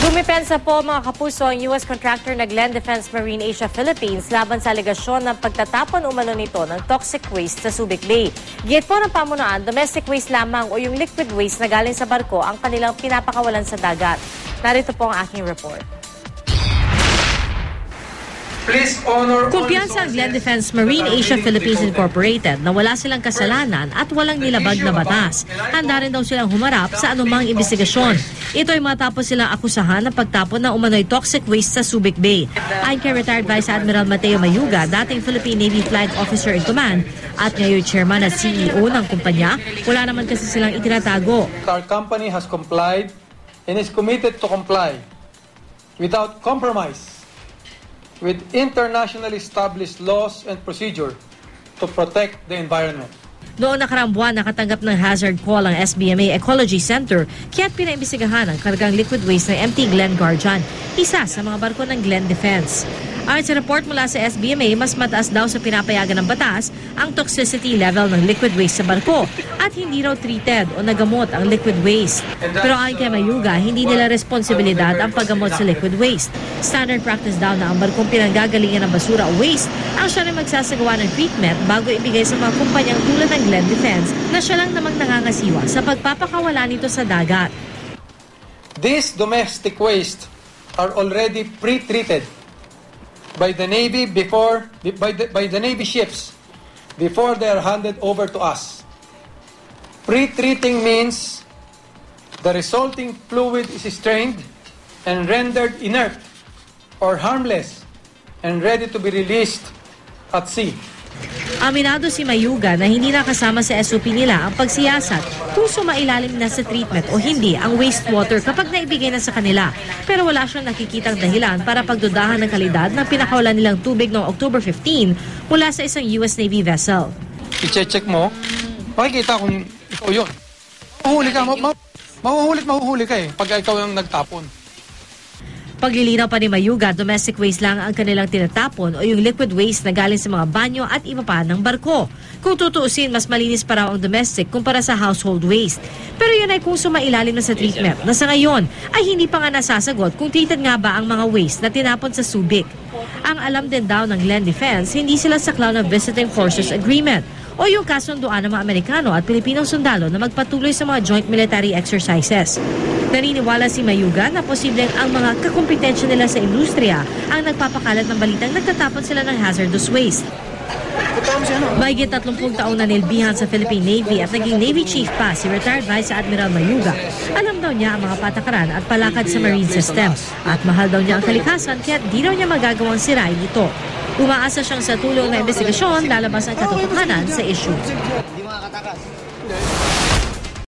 Dumipensa po mga kapuso ang U.S. contractor na Glen Defense Marine Asia Philippines laban sa alegasyon ng pagtatapon umano nito ng toxic waste sa Subic Bay. Giyet po ng pamunuan, domestic waste lamang o yung liquid waste na galing sa barko ang kanilang pinapakawalan sa dagat. Narito po ang aking report. Kumpiyansa ang Glen Defense Marine Asia Philippines Incorporated na wala silang kasalanan at walang nilabag na batas. Handa rin daw silang humarap sa anumang investigasyon. Ito ay matapos silang akusahan ng pagtapon ng umano'y toxic waste sa Subic Bay. Ayon kay retired Vice Admiral Mateo Mayuga, dating Philippine Navy Flag Officer in Command at ngayon Chairman at CEO ng kumpanya, wala naman kasi silang itinatago. Our company has complied and is committed to comply without compromise with internationally established laws and procedure to protect the environment. Noong nakaraang buwan, nakatanggap ng hazard call ang SBMA Ecology Center kaya't pinaimbestigahan ang kargang liquid waste ng MT Glen Guardian, isa sa mga barko ng Glen Defense. Ayon sa report mula sa SBMA, mas mataas daw sa pinapayagan ng batas ang toxicity level ng liquid waste sa barko at hindi raw treated o nagamot ang liquid waste. Pero ayon kay Mayuga, hindi nila responsibilidad ang paggamot sa liquid waste. Standard practice daw na ang barkong pinanggagalingan ng basura o waste ang siya rin magsasagawa ng treatment bago ibigay sa mga kumpanyang tulad ng Glen Defense na siya lang namang nangangasiwa sa pagpapakawala nito sa dagat. These domestic waste are already pre-treated by the Navy by the Navy ships before they are handed over to us. Pre-treating means the resulting fluid is strained and rendered inert or harmless and ready to be released at sea. Aminado si Mayuga na hindi nakasama sa SOP nila ang pagsiyasat kung sumailalim na sa treatment o hindi ang wastewater kapag naibigay na sa kanila. Pero wala siyang nakikitang dahilan para pagdudahan ng kalidad ng pinakawalan nilang tubig noong October 15 mula sa isang US Navy vessel. I-check mo, makikita kung ikaw yun. Mahuhuli ka, mahuhuli ka pag ikaw yung nagtapon. Paglilinaw pa ni Mayuga, domestic waste lang ang kanilang tinatapon o yung liquid waste na galing sa mga banyo at iba pa ng barko. Kung tutuusin, mas malinis pa raw ang domestic kumpara sa household waste. Pero yun ay kung sumailalim na sa treatment na sa ngayon ay hindi pa nga nasasagot kung treated nga ba ang mga waste na tinapon sa Subic. Ang alam din daw ng Glen Defense, hindi sila saklaw ng Visiting Forces Agreement o yung kasunduan ng mga Amerikano at Pilipinong sundalo na magpatuloy sa mga joint military exercises. Naniniwala si Mayuga na posibleng ang mga kakumpetensya nila sa industriya ang nagpapakalat ng balitang nagtatapon sila ng hazardous waste. Mahigit 30 taon na nilbihan sa Philippine Navy at naging Navy Chief pa si retired Vice Admiral Mayuga. Alam daw niya ang mga patakaran at palakad sa marine system at mahal daw niya ang kalikasan kaya di daw niya magagawang sirain ito. Umaasa siyang sa tulong na investigasyon lalabas ang katotohanan sa issue.